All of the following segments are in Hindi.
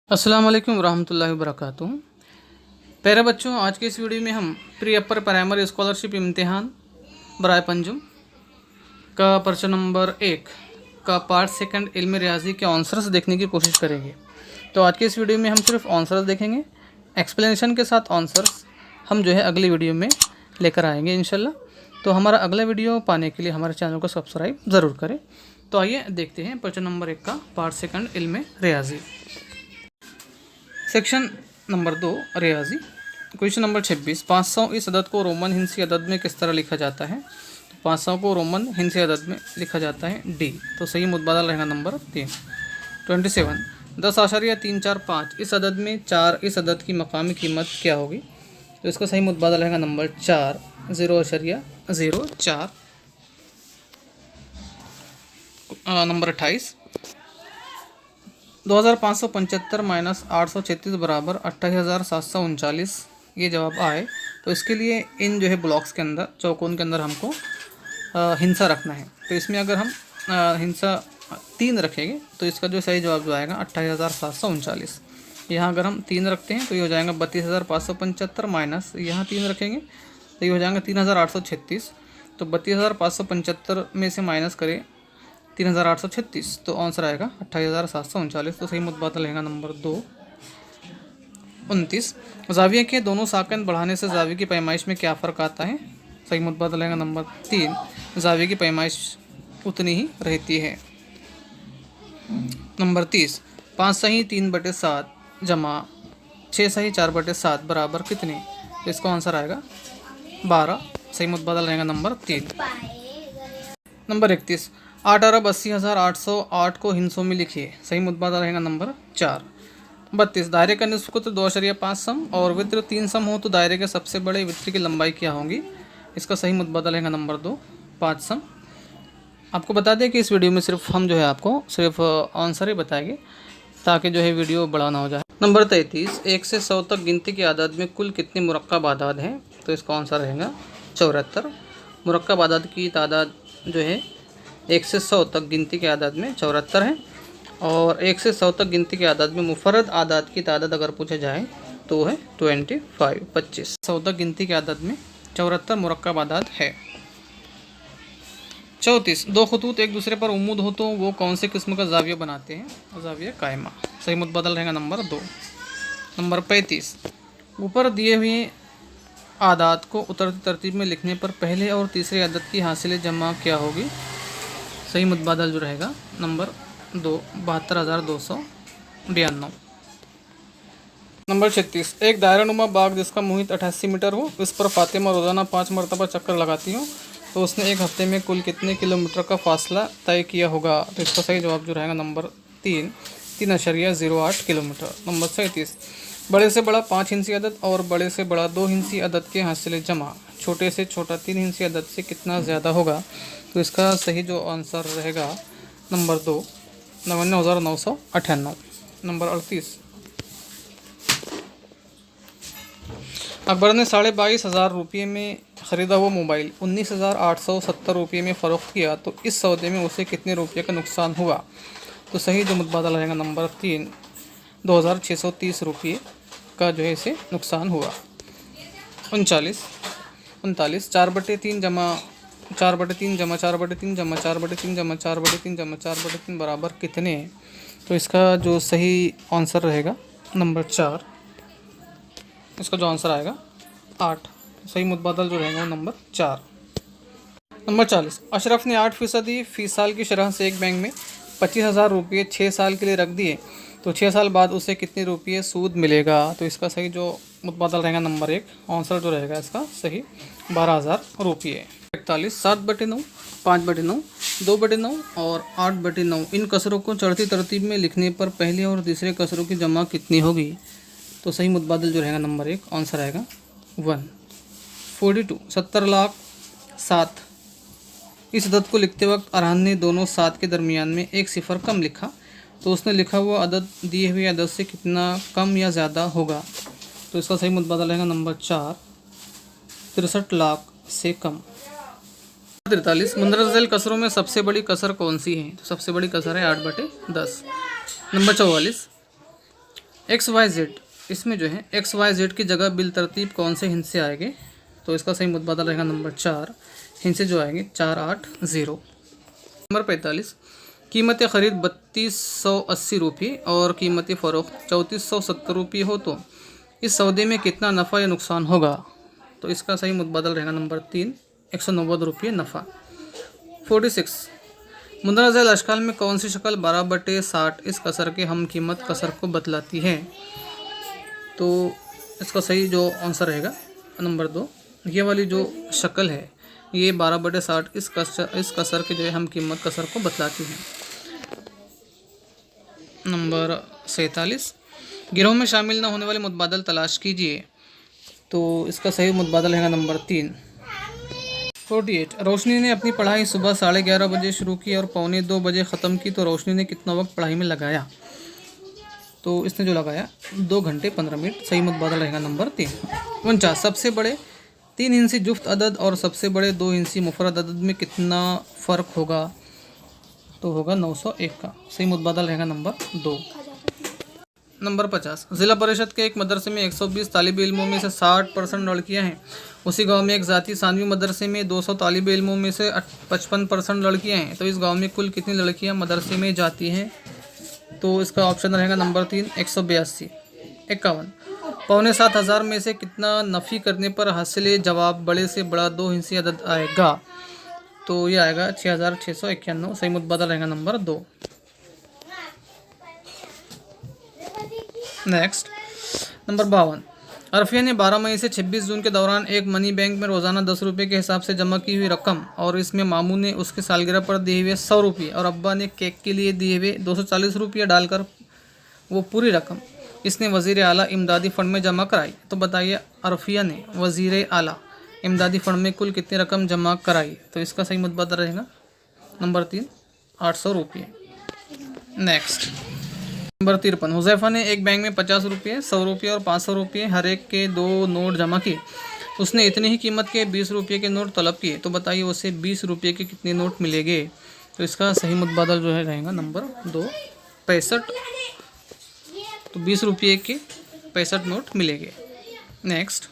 अस्सलाम वालेकुम रहमतुल्लाहि वबरकातुहू। प्यारे बच्चों, आज के इस वीडियो में हम प्री अपर प्राइमरी स्कॉलरशिप इम्तिहान बराए पंजुम का पर्चा नंबर 1 का पार्ट सेकंड इल्म रियाजी के आंसर्स देखने की कोशिश करेंगे। तो आज के इस वीडियो में हम सिर्फ आंसर्स देखेंगे, एक्सप्लेनेशन के साथ आंसर्स हम जो है अगली वीडियो में लेकर आएंगे इंशाल्लाह। तो हमारा अगला वीडियो पाने के लिए हमारे चैनल को सब्सक्राइब ज़रूर करें। तो आइए देखते हैं पर्चा नंबर 1 का पार्ट सेकंड इल्म रियाजी। सेक्शन नंबर 2 रियाजी। क्वेश्चन नंबर 26, 500 इस अदद को रोमन हिंसी अदद में किस तरह लिखा जाता है? तो 500 को रोमन हिंसी अदद में लिखा जाता है डी। तो सही मुतबादल रहेगा नंबर 3। 27, 10.345 इस अदद में 4 इस अदद की मकामी कीमत क्या होगी? तो इसका सही मुतबादल रहेगा नंबर 4, 0.04। नंबर 28, 2575 माइनस 836 बराबर 28,739 ये जवाब आए तो इसके लिए इन जो है ब्लॉक्स के अंदर, चौकोन के अंदर हमको हिंसा रखना है। तो इसमें अगर हम हिंसा 3 रखेंगे तो इसका जो सही जवाब जो आएगा 28,739। यहाँ अगर हम 3 रखते हैं तो ये हो जाएगा 32,575 माइनस यहाँ 3 रखेंगे तो ये हो जाएगा 3,836। तो 32,575 में से माइनस करें 3,836 तो आंसर आएगा 28,739। तो सही मुतबादल रहेगा नंबर 2। 29, जाविये के दोनों साकन बढ़ाने से जाविये की पैमाइश में क्या फ़र्क आता है? सही मुतबादल रहेगा नंबर 3, जाविये की पैमाइश उतनी ही रहती है। नंबर 30, 5 सही 3/7 जमा 6 सही 4/7 बराबर कितने? तो इसका आंसर आएगा 12। सही मुतबादल रहेगा नंबर 3। नंबर 31, 8,80,808 को हिंसों में लिखिए। सही मुतबादल रहेगा नंबर 4। 32, दायरे का निस्फ कुत्र 2.5 सम और वित्र 3 सम हो तो दायरे के सबसे बड़े वित्र की लंबाई क्या होगी? इसका सही मुतबादल रहेगा नंबर 2, 5 सम। आपको बता दें कि इस वीडियो में सिर्फ हम जो है आपको सिर्फ आंसर ही बताएंगे ताकि जो है वीडियो बड़ा ना हो जाए। नंबर 33, 1 से 100 तक गिनती की आदाद में कुल कितने मुरक्कब आदाद हैं? तो इसका आंसर रहेगा 74। मुरक्कब आदाद की तादाद जो है 1 से 100 तक गिनती के आदाद में 74 है। और 1 से 100 तक गिनती के आदाद में मुफर्रद आदाद की तादाद अगर पूछा जाए तो वो है 25। 100 तक गिनती के आदाद में 74 मुरक्कब आदाद है। 34, 2 खतूत एक दूसरे पर उम्मूद हो तो वो कौन से किस्म का जाविया बनाते हैं? जाविया कायमा। सही मुतबादल रहेगा नंबर 2। नंबर 35, ऊपर दिए हुए आदाद को उतरती तरतीब में लिखने पर पहले और तीसरे आदद की हासिल जमा क्या होगी? सही मुतबादल जो रहेगा नंबर 2, 72,292। नंबर 36, एक दायरानुमा बाग जिसका मुहित 88 मीटर हो, इस पर फातिमा रोज़ाना 5 मरतबा चक्कर लगाती हो तो उसने एक हफ्ते में कुल कितने किलोमीटर का फासला तय किया होगा? तो इसका सही जवाब जो रहेगा नंबर 3, 3.08 किलोमीटर। नंबर 37, बड़े से बड़ा 5 हिंसी अदद और बड़े से बड़ा 2 हिंसी अदद के हासिल जमा छोटे से छोटा 3 हिंसी अदद से कितना ज़्यादा होगा? तो इसका सही जो आंसर रहेगा नंबर 2, 59,998। नंबर 38, अकबर ने 22,500 रुपये में ख़रीदा हुआ मोबाइल 19,870 रुपये में फ़रोख्त किया तो इस सौदे में उसे कितने रुपये का नुकसान हुआ? तो सही जो मुतबादल रहेगा नंबर 3, 2,630 रुपये का जो है इसे नुकसान हुआ। 39, 4/3 जमा 4/3 जमा 4/3 जमा 4/3 जमा 4/3 जमा 4/3 बराबर कितने? तो इसका जो सही आंसर रहेगा नंबर 4, इसका जो आंसर आएगा 8। सही मुतबादल जो रहेगा वो नंबर 4। नंबर 40, अशरफ ने 8% फ़ी साल की शरह से एक बैंक में 25,000 रुपये 6 साल के लिए रख दिए तो 6 साल बाद उसे कितने रुपये सूद मिलेगा? तो इसका सही जो मुतबादल रहेगा नंबर 1, आंसर जो रहेगा इसका सही 12,000 रुपये। 41, 7/9, 5/9, 2/9 और 8/9 इन कसरों को चढ़ती तरतीब में लिखने पर पहले और तीसरे कसरों की जमा कितनी होगी? तो सही मुतबादल जो रहेगा नंबर 1, आंसर आएगा 1। 42, 70,07 इस अदद को लिखते वक्त अरहान ने दोनों 7 के दरमियान में एक सिफर कम लिखा तो उसने लिखा हुआ अदद दिए हुए अदद से कितना कम या ज़्यादा होगा? तो इसका सही मुतबादल रहेगा नंबर 4, 63 लाख से कम। 43, मुंदरज झैल कसरों में सबसे बड़ी कसर कौन सी है? तो सबसे बड़ी कसर है 8/10। नंबर 44, एक्स वाई जेड, इसमें जो है एक्स वाई जेड की जगह बिल तरतीब कौन से हिंसे आएंगे? तो इसका सही मुतबादल रहेगा नंबर 4, हिंसे जो आएंगे 480। नंबर 45, कीमत ख़रीद 3280 रुपये और कीमत फ़रोख्त 3470 रुपये हो तो इस सौदे में कितना नफ़ा या नुकसान होगा? तो इसका सही मुतबादल रहेगा नंबर 3, 190 रुपये नफ़ा। 46, मुंदरज झैल अशकाल में कौन सी शक्ल 12/60 इस कसर के हम कीमत कसर को बतलाती है? तो इसका सही जो आंसर रहेगा नंबर 2, ये वाली जो शक्ल है ये 12/60 इस कसर के जो है हम कीमत कसर को बतलाती है। नंबर 47, गिरोह में शामिल न होने वाले मुतबादल तलाश कीजिए। तो इसका सही मुतबादल रहेगा नंबर 3। 48, रोशनी ने अपनी पढ़ाई सुबह 11:30 बजे शुरू की और 1:45 बजे ख़त्म की, तो रोशनी ने कितना वक्त पढ़ाई में लगाया? तो इसने जो लगाया 2 घंटे 15 मिनट, सही मुतबादल रहेगा नंबर 3। 49, सबसे बड़े 3 हिंसी जुफ्त अदद और सबसे बड़े 2 हिंसी मुफरद अदद में कितना फ़र्क होगा? तो होगा 901 का, सही मुतबादल रहेगा नंबर 2। नंबर 50, ज़िला परिषद के एक मदरसे में 120 तालिब इल्मों में से 60% लड़कियां हैं। उसी गांव में एक ज़ाती सानवी मदरसे में 200 तालिब इल्मों में से 55% लड़कियां हैं। तो इस गांव में कुल कितनी लड़कियां मदरसे में जाती हैं? तो इसका ऑप्शन रहेगा नंबर 3, 182। 51, 6,500 में से कितना नफ़ी करने पर हासिल जवाब बड़े से बड़ा 2 हिंसी अदद आएगा? तो ये आएगा 6691, सही मुतबादल रहेगा नंबर 2। नेक्स्ट, नंबर 52, अरफिया ने 12 मई से 26 जून के दौरान एक मनी बैंक में रोज़ाना 10 रुपये के हिसाब से जमा की हुई रकम और इसमें मामू ने उसके सालगिरह पर दिए हुए 100 रुपये और अब्बा ने केक के लिए दिए हुए 240 रुपये डालकर वो पूरी रकम इसने वज़ीर आला इमदादी फ़ंड में जमा कराई। तो बताइए अरफिया ने वज़ीर आला इमदादी फ़ंड में कुल कितनी रकम जमा कराई? तो इसका सही मुतबादल रहेगा नंबर 3, 800 रुपये। नेक्स्ट, नंबर 53, हुज़ैफ़ा ने एक बैंक में 50 रुपये, 100 रुपये और 500 रुपये हर एक के 2 नोट जमा किए। उसने इतनी ही कीमत के 20 रुपये के नोट तलब किए। तो बताइए उसे 20 रुपये के कितने नोट मिलेंगे? तो इसका सही मुतबादल जो है रहेगा नंबर 2, 65। तो 20 रुपये के 65 नोट मिलेंगे। नेक्स्ट,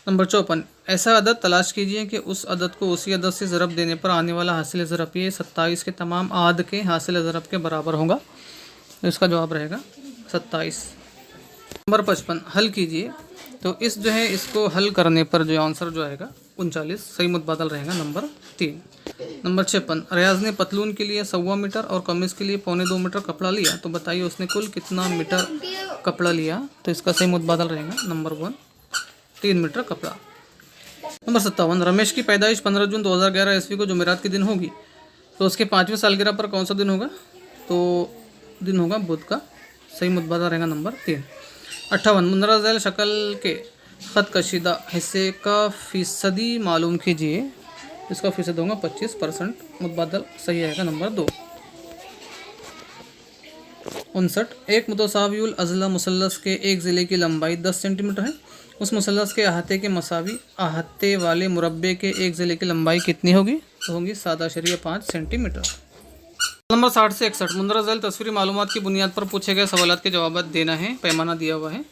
नंबर 54, ऐसा अदद तलाश कीजिए कि उस अदद को उसी अदद से ज़रब देने पर आने वाला हासिल ज़रब ये 27 के तमाम आद के हासिल ज़रब के बराबर होगा। तो इसका जवाब रहेगा 27। नंबर 55, हल कीजिए। तो इस जो है इसको हल करने पर जो आंसर जो आएगा 39, सही मुतबादल रहेगा नंबर 3। नंबर 56, रियाज ने पतलून के लिए 1.25 मीटर और कमीज़ के लिए 1.25 मीटर कपड़ा लिया। तो बताइए उसने कुल कितना मीटर कपड़ा लिया? तो इसका सही मुतबादल रहेगा नंबर 1, 3 मीटर कपड़ा। नंबर 57, रमेश की पैदाइश 15 जून 2011 ईस्वी को जुमेरात के दिन होगी। तो उसके 5वें सालगिरह पर कौन सा दिन होगा? तो दिन होगा बुध का, सही मुतबादल रहेगा नंबर 3। 58, मुंदरज झैल शक्ल के ख़त कशीदा हिस्से का फ़ीसदी मालूम कीजिए। इसका फ़ीसद होगा 25%, मुतबादल सही आएगा नंबर 2। 59, एक मुतसावियुल अज़ला मुसल्लस के एक ज़िले की लंबाई 10 सेंटीमीटर है। उस मुसल्लस के अहाते के मसावी अहाते वाले मुरब्बे के एक ज़िले की लंबाई कितनी होगी? तो होगी 7.5 सेंटीमीटर। नंबर 60 से 61, मुंदरज झैल तस्वीरी मालूमात की बुनियाद पर पूछे गए सवालात के जवाब देना है। पैमाना दिया हुआ है,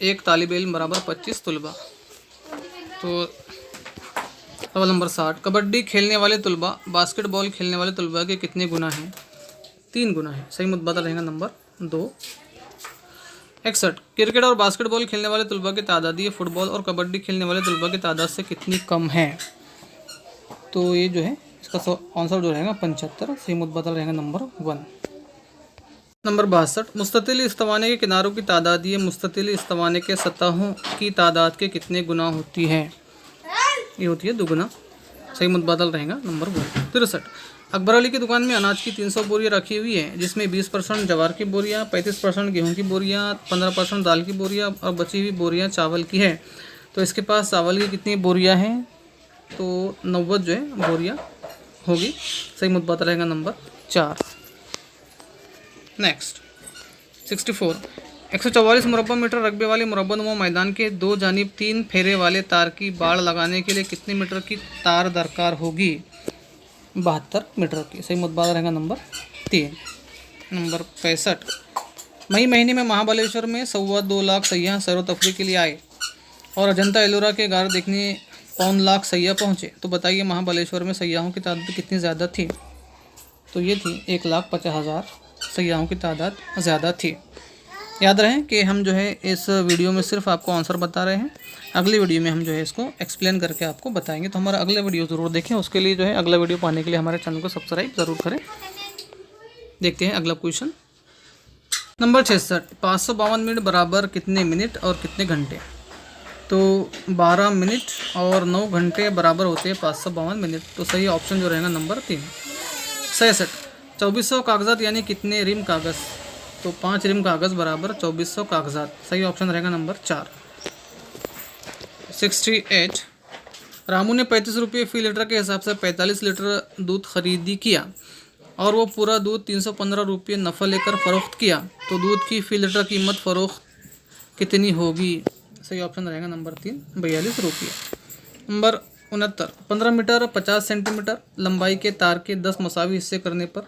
एक तालिब इल्म बराबर 25 तुलबा। तो सवाल नंबर 60, कबड्डी खेलने वाले तुलबा बास्केटबॉल खेलने वाले तुलबा के कितने गुना हैं? 3 गुना है, सही मुतबादल रहेगा नंबर 2। 61, क्रिकेट और बास्केटबॉल खेलने वाले तुलबा की तादाद ये फुटबॉल और कबड्डी खेलने वाले तुलबा की तादाद से कितनी कम है? तो ये जो है इसका आंसर जो रहेगा 75, सही मुतबादल रहेगा नंबर 1। नंबर 62, मुस्ततिल इस्तवाने के किनारों की तादाद ये मुस्ततिल इस्तवाने के सतहों की तादाद के कितने गुना होती है? ये होती है 2 गुना, सही मुतबादल रहेगा नंबर 1। 63, अकबर अली की दुकान में अनाज की 300 बोरियाँ रखी हुई हैं, जिसमें 20% जवार की बोरियाँ, 35% गेहूं की बोरियाँ, 15% दाल की बोरियाँ और बची हुई बोरियाँ चावल की है। तो इसके पास चावल की कितनी बोरियाँ हैं? तो 90 जो है बोरियाँ होगी, सही मुतबादल रहेगा नंबर 4। नेक्स्ट, 64, 144 मुरब्बा मीटर रकबे वाले मुरब्बानुमा मैदान के 2 जानिब 3 फेरे वाले तार की बाड़ लगाने के लिए कितने मीटर की तार दरकार होगी? 72 मीटर की, सही मुतबादल रहेगा नंबर 3। नंबर 65, मई महीने में महाबलेश्वर में 2.25 लाख सैयाह सैर तफरी के लिए आए और अजंता एलोरा के गार देखने 1 लाख सैयाह पहुँचे। तो बताइए महाबलेश्वर में सैयाहों की तादाद कितनी ज़्यादा थी? तो ये थी 1,50,000 सैयाहों की तादाद ज़्यादा थी। याद रहे कि हम जो है इस वीडियो में सिर्फ आपको आंसर बता रहे हैं, अगली वीडियो में हम जो है इसको एक्सप्लेन करके आपको बताएंगे। तो हमारा अगला वीडियो ज़रूर देखें, उसके लिए जो है अगला वीडियो पाने के लिए हमारे चैनल को सब्सक्राइब ज़रूर करें। देखते हैं अगला क्वेश्चन। नंबर 66, 552 मिनट बराबर कितने मिनट और कितने घंटे? तो 12 मिनट और 9 घंटे बराबर होते हैं 552 मिनट। तो सही ऑप्शन जो रहेगा नंबर 3। 66, 2400 कागज़ात यानी कितने रिम कागज़? तो 5 रिम कागज़ बराबर 2400 कागज़ात। सही ऑप्शन रहेगा नंबर 4। 68, रामू ने 35 रुपये फी लीटर के हिसाब से 45 लीटर दूध खरीदी किया और वो पूरा दूध 315 रुपये नफ़ा लेकर फ़रोख्त किया। तो दूध की फी लीटर कीमत फ़रोख्त कितनी होगी? सही ऑप्शन रहेगा नंबर 3, 42 रुपये। नंबर 69, 15 मीटर 50 सेंटीमीटर लंबाई के तार के 10 मसावी हिस्से करने पर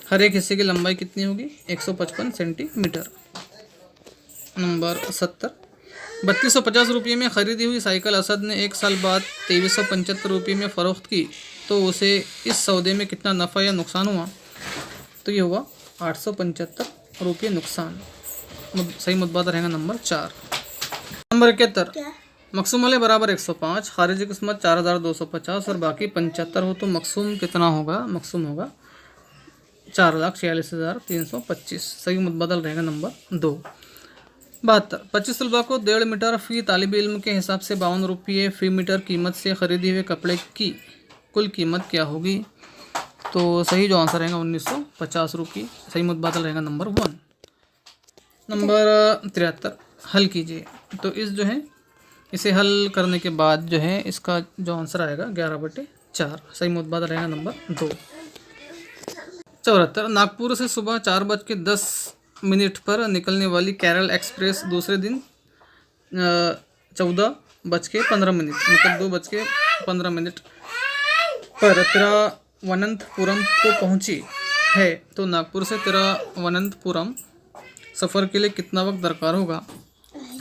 हर एक हिस्से की लंबाई कितनी होगी? 155 सेंटीमीटर। नंबर 70, 3250 रुपये में ख़रीदी हुई साइकिल असद ने 1 साल बाद 2375 रुपये में फ़रोख्त की। तो उसे इस सौदे में कितना नफ़ा या नुकसान हुआ? तो ये हुआ 875 रुपये नुकसान। सही मुतबादा रहेगा नंबर 4। नंबर 71, मकसूम वाले बराबर 105, खारिजी किस्मत 4250 और बाकी 75 हो तो मकसूम कितना होगा? मकसूम होगा 4,46,325। सही मुतबादल रहेगा नंबर 2। 72, 25 तलबा को 1.5 मीटर फ़ी तालिब इल्म के हिसाब से 52 रुपये फ़ी मीटर कीमत से ख़रीदे हुए कपड़े की कुल कीमत क्या होगी? तो सही जो आंसर रहेगा 1950 रुपये। सही मुतबादल रहेगा नंबर 1। नंबर 73, हल कीजिए। तो इस जो है इसे हल करने के बाद जो है इसका जो आंसर आएगा 11/4। सही मुतबादल रहेगा नंबर 2। 74, नागपुर से सुबह 4:10 पर निकलने वाली केरल एक्सप्रेस दूसरे दिन 14:15 मतलब 2:15 पर तिरुवनंतपुरम को पहुंची है। तो नागपुर से तिरुवनंतपुरम सफ़र के लिए कितना वक्त दरकार होगा?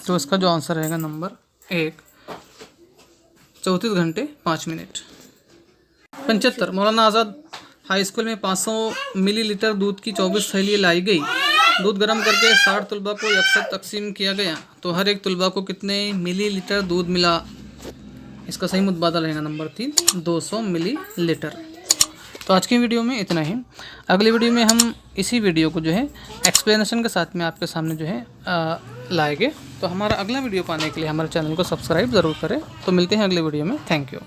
तो इसका जो आंसर रहेगा नंबर 1, 34 घंटे 5 मिनट। 75, मौलाना आज़ाद हाई स्कूल में 500 मिलीलीटर दूध की 24 थैलियाँ लाई गई। दूध गर्म करके 60 तलबा को यकसर तकसीम किया गया। तो हर एक तलबा को कितने मिलीलीटर दूध मिला? इसका सही मुतबादल रहेगा नंबर 3, 200 मिलीलीटर। तो आज की वीडियो में इतना ही। अगली वीडियो में हम इसी वीडियो को जो है एक्सप्लेनेशन के साथ में आपके सामने जो है लाएंगे। तो हमारा अगला वीडियो पाने के लिए हमारे चैनल को सब्सक्राइब ज़रूर करें। तो मिलते हैं अगले वीडियो में। Thank you.